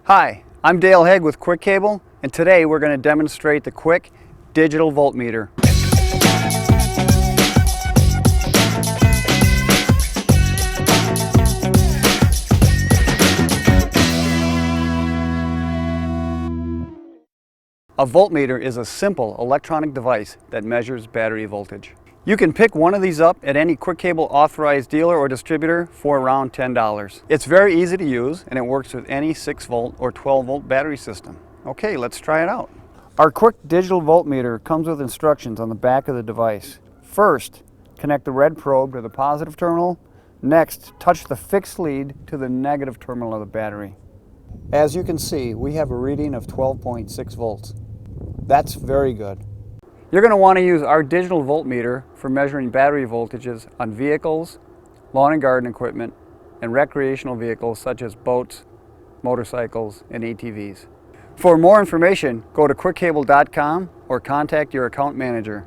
Hi, I'm Dale Haig with Quick Cable, and today we're going to demonstrate the Quick digital voltmeter. A voltmeter is a simple electronic device that measures battery voltage. You can pick one of these up at any Quick Cable authorized dealer or distributor for around $10. It's very easy to use and it works with any 6 volt or 12 volt battery system. Okay, let's try it out. Our Quick digital voltmeter comes with instructions on the back of the device. First, connect the red probe to the positive terminal. Next, touch the fixed lead to the negative terminal of the battery. As you can see, we have a reading of 12.6 volts. That's very good. You're going to want to use our digital voltmeter for measuring battery voltages on vehicles, lawn and garden equipment, and recreational vehicles such as boats, motorcycles, and ATVs. For more information, go to quickcable.com or contact your account manager.